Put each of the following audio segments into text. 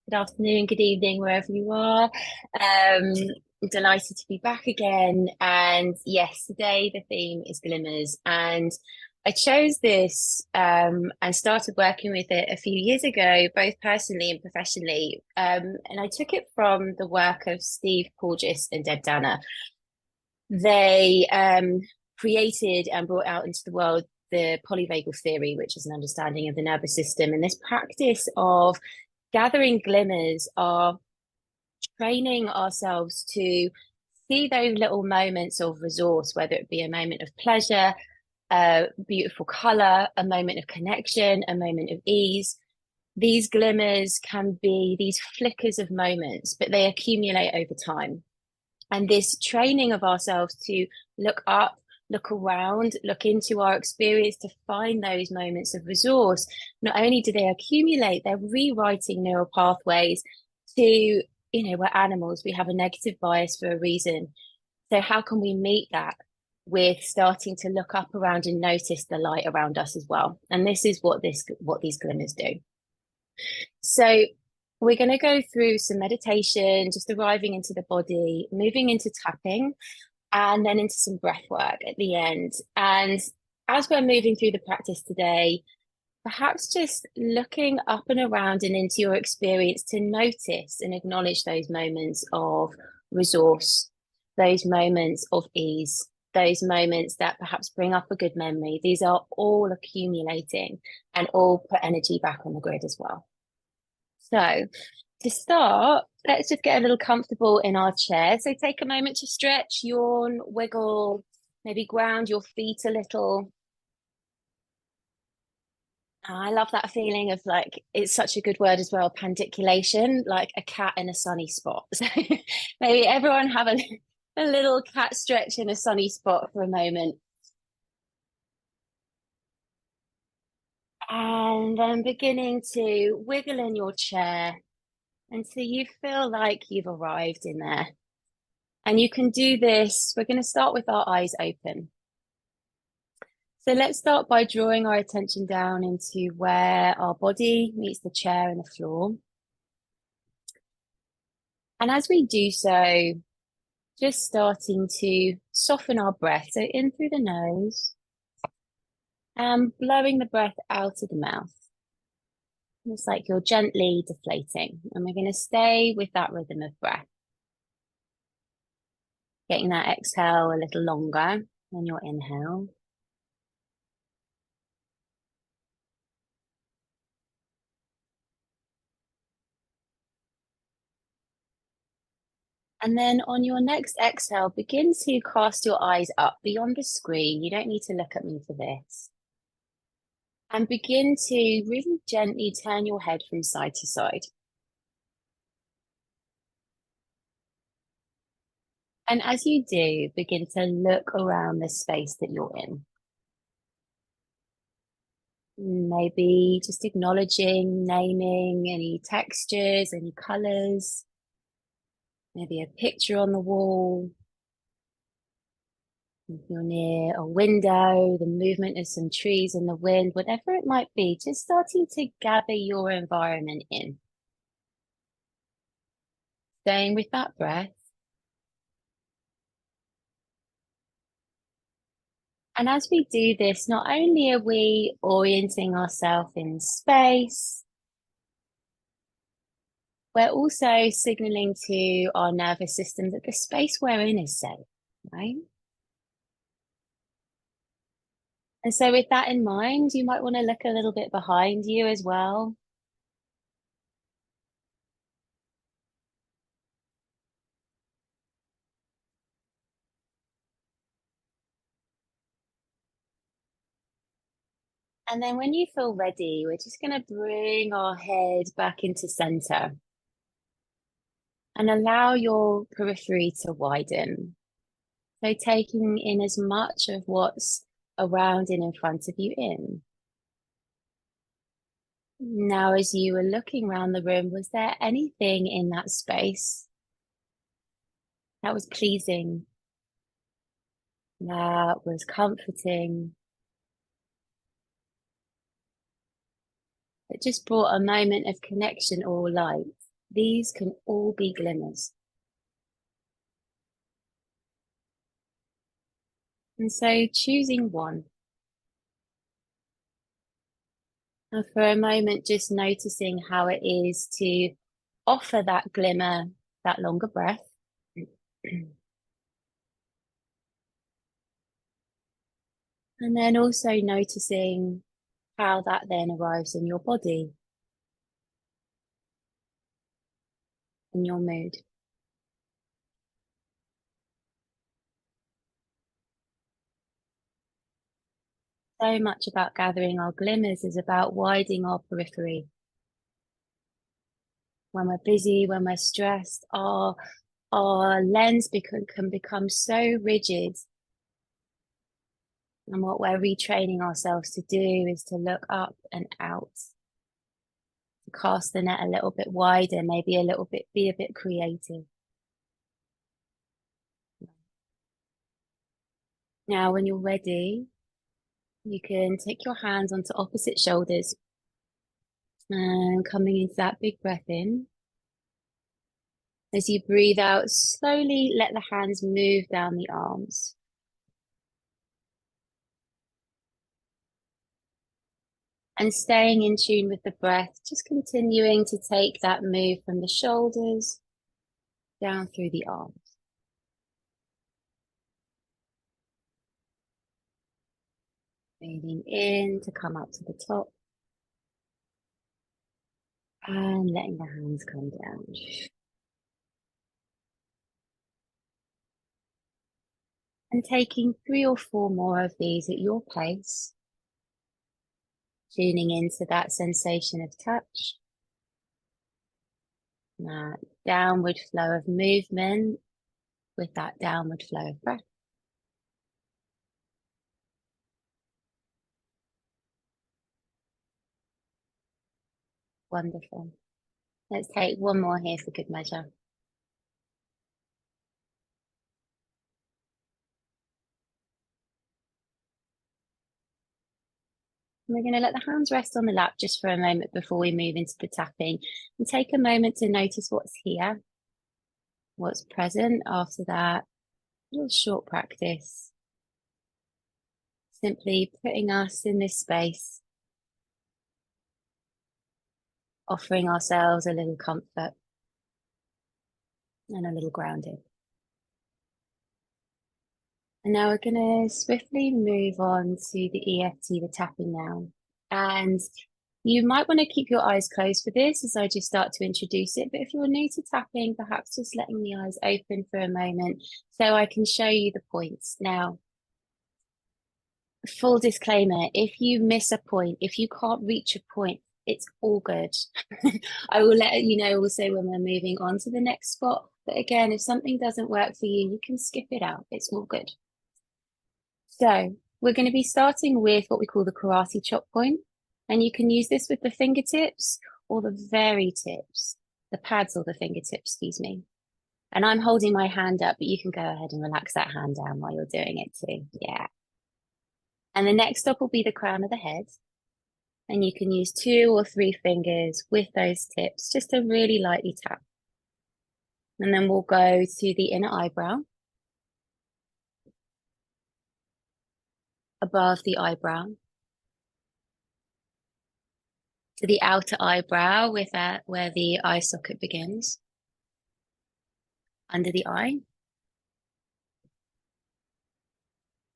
Good afternoon, good evening, wherever you are. Um, Delighted to be back again. And yes, today the theme is glimmers. And I chose this and started working with it a few years ago, both personally and professionally. And I took it from the work of Steve Porges and Deb Danner. They created and brought out into the world the polyvagal theory, which is an understanding of the nervous system. And this practice of gathering glimmers are training ourselves to see those little moments of resource, whether it be a moment of pleasure, a beautiful color, a moment of connection, a moment of ease. These glimmers can be these flickers of moments, but they accumulate over time. And this training of ourselves to look up, look around, look into our experience to find those moments of resource, not only do they accumulate, they're rewriting neural pathways to, we're animals, we have a negative bias for a reason. So, how can we meet that with starting to look up around and notice the light around us as well? And this is what these glimmers do. So, we're going to go through some meditation, just arriving into the body, moving into tapping, and then into some breath work at the end. And as we're moving through the practice today, perhaps just looking up and around and into your experience to notice and acknowledge those moments of resource, those moments of ease, those moments that perhaps bring up a good memory. These are all accumulating and all put energy back on the grid as well. So to start, let's just get a little comfortable in our chair. So take a moment to stretch, yawn, wiggle, maybe ground your feet a little. I love that feeling of like, it's such a good word as well, pandiculation, like a cat in a sunny spot. So maybe everyone have a little cat stretch in a sunny spot for a moment. And then beginning to wiggle in your chair until you feel like you've arrived in there. And you can do this. We're going to start with our eyes open. So let's start by drawing our attention down into where our body meets the chair and the floor. And as we do so, just starting to soften our breath. So in through the nose and blowing the breath out of the mouth. It's like you're gently deflating. And we're going to stay with that rhythm of breath. Getting that exhale a little longer than your inhale. And then on your next exhale, begin to cast your eyes up beyond the screen. You don't need to look at me for this. And begin to really gently turn your head from side to side. And as you do, begin to look around the space that you're in. Maybe just acknowledging, naming any textures, any colors, maybe a picture on the wall. If you're near a window, the movement of some trees in the wind, whatever it might be, just starting to gather your environment in. Staying with that breath. And as we do this, not only are we orienting ourselves in space, we're also signaling to our nervous system that the space we're in is safe, right? And so with that in mind, you might want to look a little bit behind you as well. And then when you feel ready, we're just going to bring our head back into center and allow your periphery to widen. So taking in as much of what's around and in front of you in. Now, as you were looking around the room, was there anything in that space that was pleasing, that was comforting, that just brought a moment of connection or light. These can all be glimmers. And so choosing one. And for a moment, just noticing how it is to offer that glimmer, that longer breath. And then also noticing how that then arrives in your body, in your mood. So much about gathering our glimmers is about widening our periphery. When we're busy, when we're stressed, our lens can become so rigid. And what we're retraining ourselves to do is to look up and out, to cast the net a little bit wider, maybe be a bit creative. Now, when you're ready, you can take your hands onto opposite shoulders and coming into that big breath in. As you breathe out, slowly let the hands move down the arms. And staying in tune with the breath, just continuing to take that move from the shoulders down through the arms. Breathing in to come up to the top. And letting the hands come down. And taking 3 or 4 more of these at your pace. Tuning into that sensation of touch. That downward flow of movement with that downward flow of breath. Wonderful. Let's take one more here for good measure. We're going to let the hands rest on the lap just for a moment before we move into the tapping, and take a moment to notice what's here, what's present after that little short practice. Simply putting us in this space, offering ourselves a little comfort and a little grounding. And now we're going to swiftly move on to the EFT, the tapping now. And you might want to keep your eyes closed for this as I just start to introduce it. But if you're new to tapping, perhaps just letting the eyes open for a moment so I can show you the points. Now, full disclaimer, if you miss a point, if you can't reach a point, it's all good. I will let you know also when we're moving on to the next spot. But again, if something doesn't work for you, you can skip it out. It's all good. So we're going to be starting with what we call the karate chop point. And you can use this with the fingertips or the very tips, the pads or the fingertips, excuse me. And I'm holding my hand up, but you can go ahead and relax that hand down while you're doing it too. Yeah. And the next stop will be the crown of the head. And you can use 2 or 3 fingers with those tips just to really lightly tap. And then we'll go to the inner eyebrow, above the eyebrow, to the outer eyebrow with that where the eye socket begins, under the eye,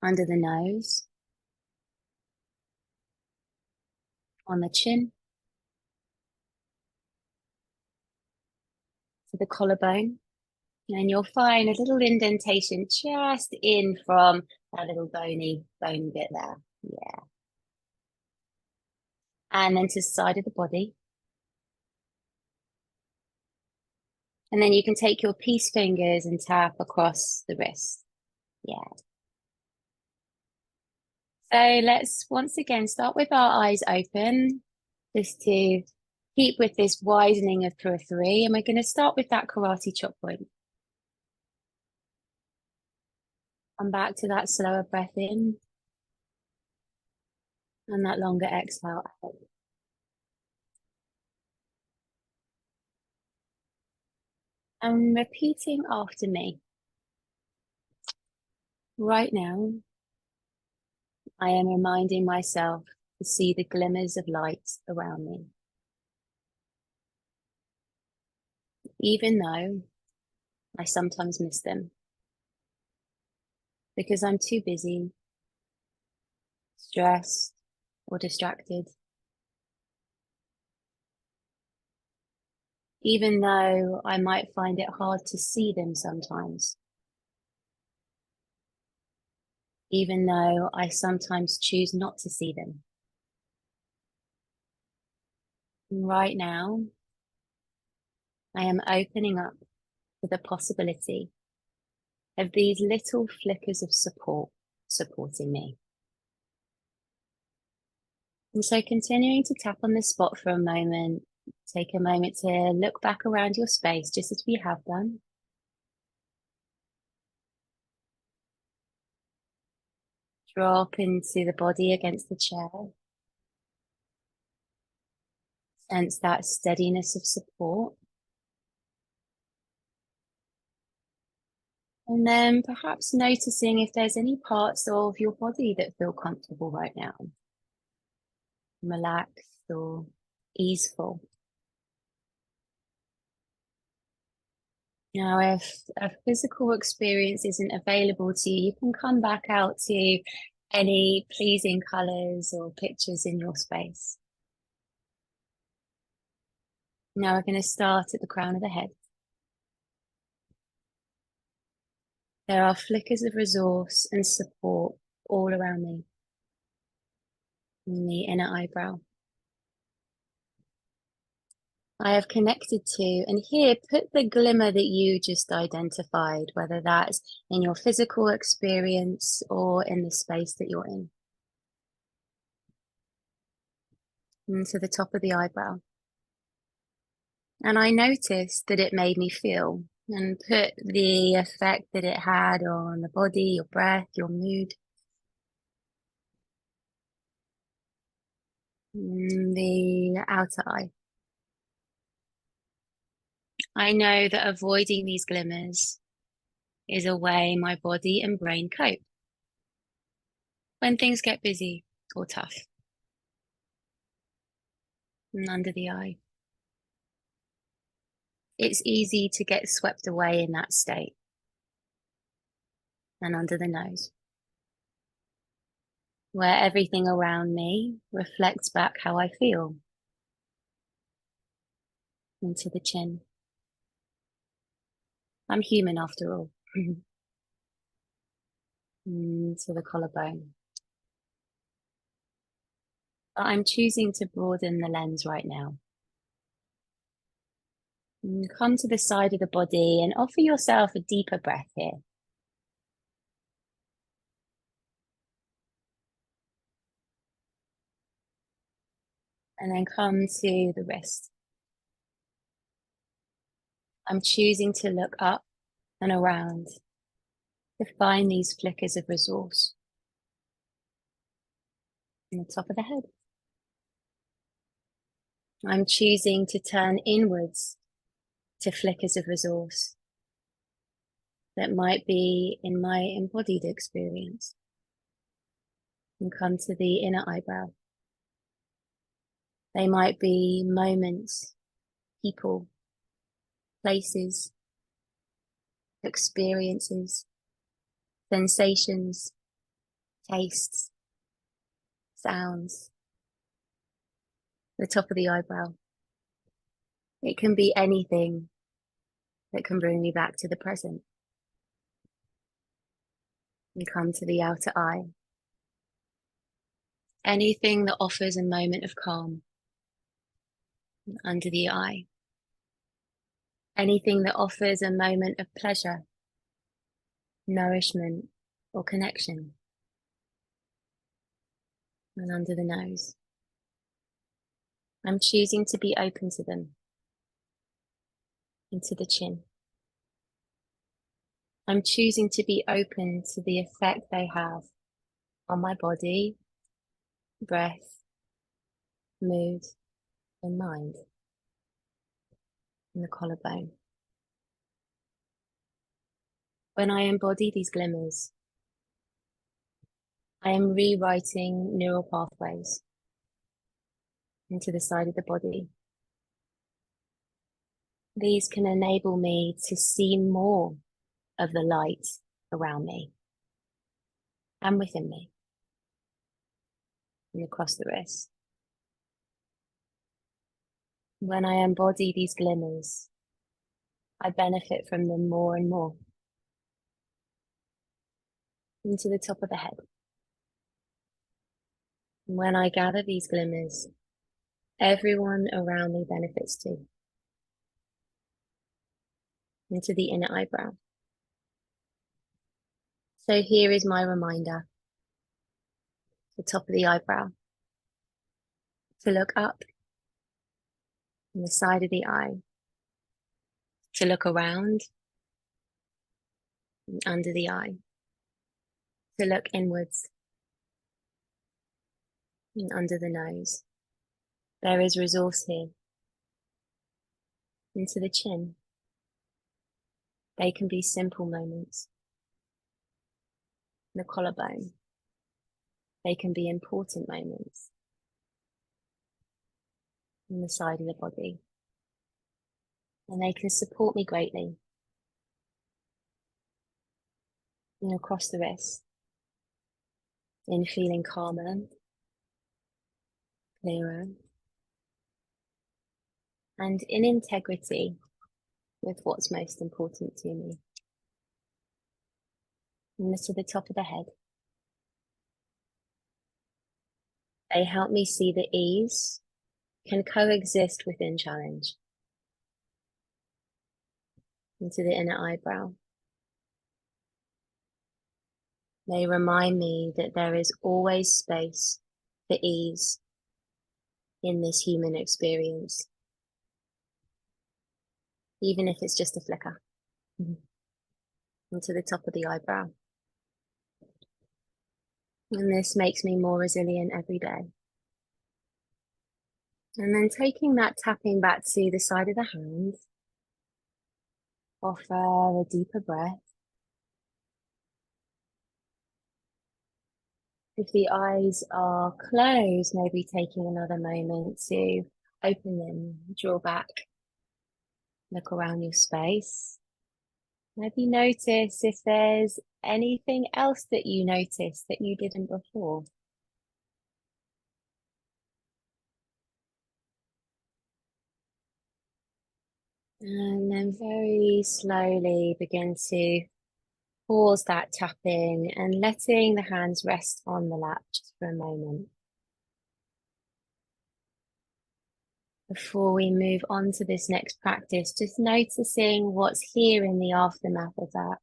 under the nose, on the chin, to the collarbone. And you'll find a little indentation just in from that little bony bit there. Yeah. And then to the side of the body. And then you can take your peace fingers and tap across the wrist. Yeah. So let's once again start with our eyes open, just to keep with this widening of periphery. And we're going to start with that karate chop point. Come back to that slower breath in and that longer exhale out. And repeating after me. Right now, I am reminding myself to see the glimmers of light around me. Even though I sometimes miss them because I'm too busy, stressed, or distracted. Even though I might find it hard to see them sometimes. Even though I sometimes choose not to see them. Right now, I am opening up to the possibility of these little flickers of support supporting me. And so continuing to tap on the spot for a moment, take a moment to look back around your space just as we have done. Drop into the body against the chair. Sense that steadiness of support. And then perhaps noticing if there's any parts of your body that feel comfortable right now, relaxed or easeful. Now, if a physical experience isn't available to you, you can come back out to any pleasing colours or pictures in your space. Now we're going to start at the crown of the head. There are flickers of resource and support all around me. In the inner eyebrow. I have connected to, and here put the glimmer that you just identified, whether that's in your physical experience or in the space that you're in. And to the top of the eyebrow. And I noticed that it made me feel and put the effect that it had on the body, your breath, your mood. The outer eye. I know that avoiding these glimmers is a way my body and brain cope when things get busy or tough. And under the eye. It's easy to get swept away in that state. And under the nose, where everything around me reflects back how I feel. Into the chin. I'm human after all. To the collarbone. But I'm choosing to broaden the lens right now. Come to the side of the body and offer yourself a deeper breath here. And then come to the wrist. I'm choosing to look up and around to find these flickers of resource. On the top of the head. I'm choosing to turn inwards to flickers of resource that might be in my embodied experience. And come to the inner eyebrow. They might be moments, people, places, experiences, sensations, tastes, sounds. The top of the eyebrow. It can be anything that can bring me back to the present. And come to the outer eye. Anything that offers a moment of calm. Under the eye. Anything that offers a moment of pleasure, nourishment, or connection. And under the nose. I'm choosing to be open to them. Into the chin. I'm choosing to be open to the effect they have on my body, breath, mood, and mind. And the collarbone. When I embody these glimmers, I am rewriting neural pathways into the side of the body. These can enable me to see more of the light around me and within me and across the wrist. When I embody these glimmers, I benefit from them more and more. Into the top of the head. When I gather these glimmers, everyone around me benefits too. Into the inner eyebrow. So here is my reminder, the top of the eyebrow, to look up on the side of the eye, to look around and under the eye, to look inwards and under the nose. There is resource here. Into the chin. They can be simple moments. The collarbone. They can be important moments. On the side of the body. And they can support me greatly. And across the wrist. In feeling calmer, clearer, and in integrity with what's most important to me. And to the top of the head. They help me see that ease can coexist within challenge. Into the inner eyebrow. They remind me that there is always space for ease in this human experience, even if it's just a flicker. Into the top of the eyebrow. And this makes me more resilient every day. And then taking that tapping back to the side of the hand, offer a deeper breath. If the eyes are closed, maybe taking another moment to open them, draw back, look around your space. Maybe notice if there's anything else that you noticed that you didn't before. And then very slowly begin to pause that tapping and letting the hands rest on the lap just for a moment. Before we move on to this next practice, just noticing what's here in the aftermath of that.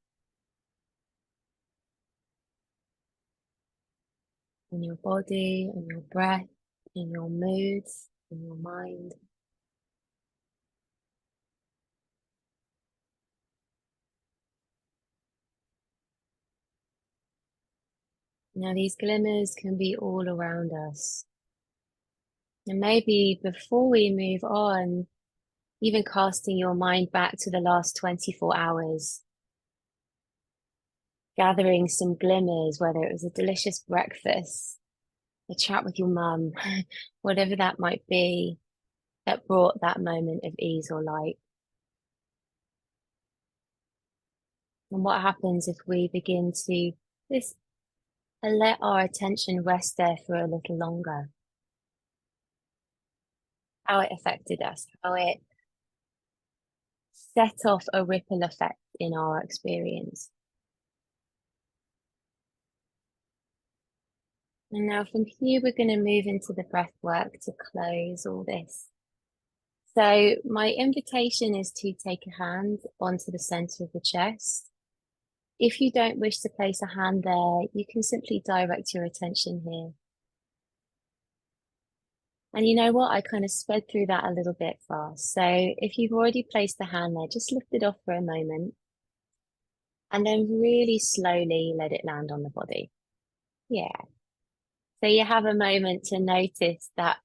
In your body, in your breath, in your moods, in your mind. Now these glimmers can be all around us. And maybe before we move on, even casting your mind back to the last 24 hours, gathering some glimmers, whether it was a delicious breakfast, a chat with your mum, whatever that might be, that brought that moment of ease or light. And what happens if we begin to just let our attention rest there for a little longer? How it affected us, how it set off a ripple effect in our experience. And now from here, we're going to move into the breath work to close all this. So my invitation is to take a hand onto the center of the chest. If you don't wish to place a hand there, you can simply direct your attention here. And you know what? I kind of sped through that a little bit fast. So if you've already placed the hand there, just lift it off for a moment and then really slowly let it land on the body. Yeah. So you have a moment to notice that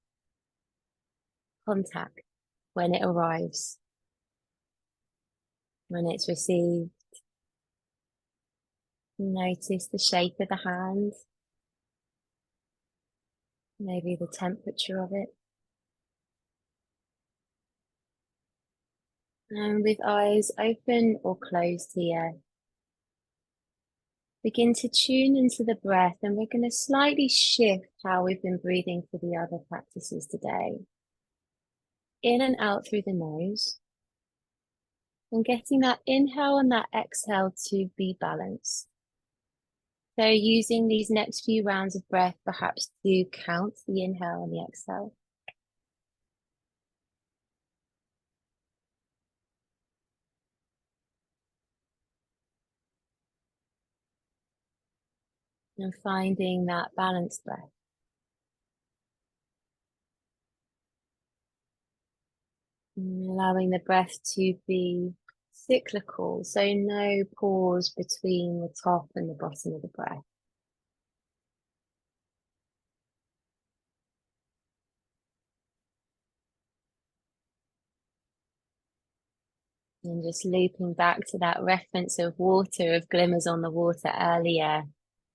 contact when it arrives, when it's received, Notice the shape of the hand, maybe the temperature of it. And with eyes open or closed here, begin to tune into the breath, and we're going to slightly shift how we've been breathing for the other practices today. In and out through the nose, and getting that inhale and that exhale to be balanced. So using these next few rounds of breath, perhaps to count the inhale and the exhale. And finding that balanced breath. And allowing the breath to be cyclical, so no pause between the top and the bottom of the breath. And just looping back to that reference of water, of glimmers on the water earlier,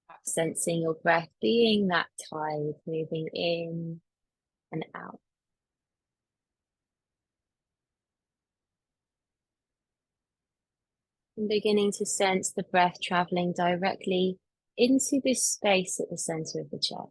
perhaps sensing your breath being that tide moving in and out. And beginning to sense the breath traveling directly into this space at the center of the chest.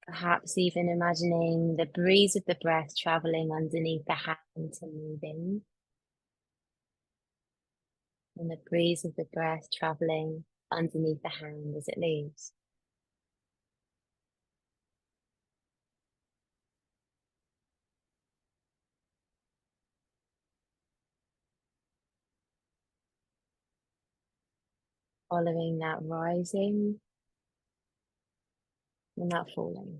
Perhaps even imagining the breeze of the breath traveling underneath the hand to move in, and the breeze of the breath traveling underneath the hand as it leaves. Following that rising and that falling.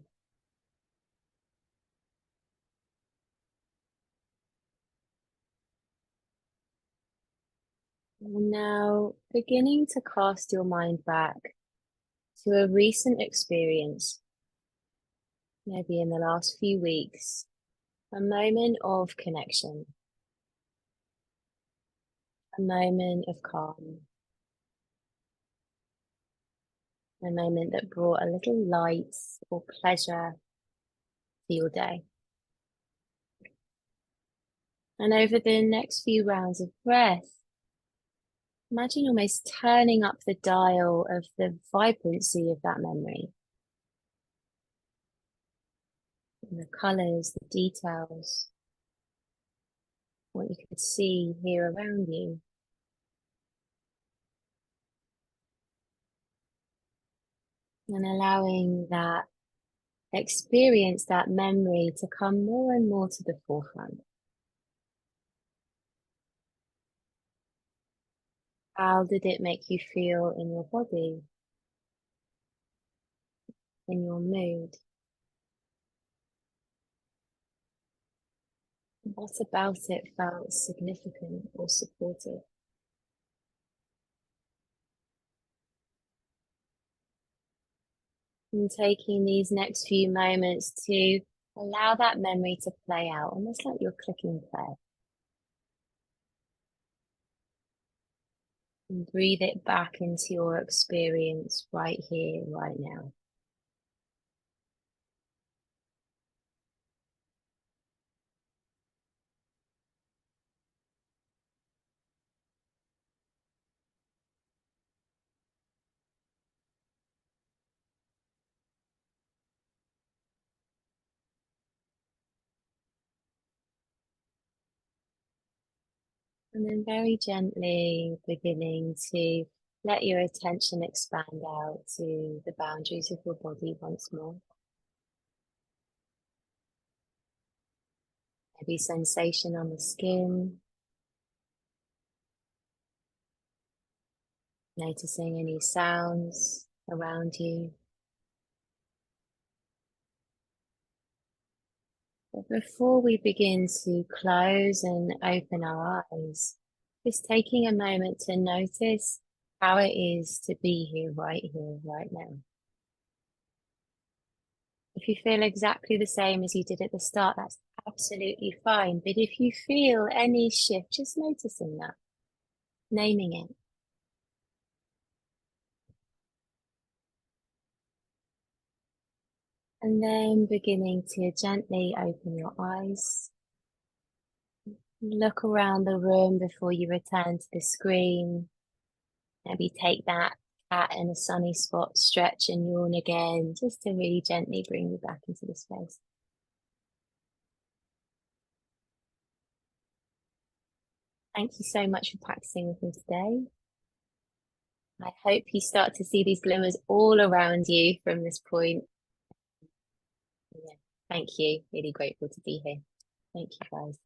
And now beginning to cast your mind back to a recent experience, maybe in the last few weeks, a moment of connection, a moment of calm, a moment that brought a little light or pleasure to your day. And over the next few rounds of breath, imagine almost turning up the dial of the vibrancy of that memory. And the colors, the details, what you could see here around you. And allowing that experience, that memory, to come more and more to the forefront. How did it make you feel in your body, in your mood? What about it felt significant or supportive? And taking these next few moments to allow that memory to play out, almost like you're clicking play. And breathe it back into your experience right here, right now. And then very gently beginning to let your attention expand out to the boundaries of your body once more. Maybe sensation on the skin, noticing any sounds around you. But before we begin to close and open our eyes, just taking a moment to notice how it is to be here, right now. If you feel exactly the same as you did at the start, that's absolutely fine. But if you feel any shift, just noticing that, naming it, and then beginning to gently open your eyes. Look around the room before you return to the screen. Maybe take that cat in a sunny spot, stretch and yawn again, just to really gently bring you back into the space. Thank you so much for practicing with me today. I hope you start to see these glimmers all around you from this point. Yeah. Thank you. Really grateful to be here. Thank you, guys.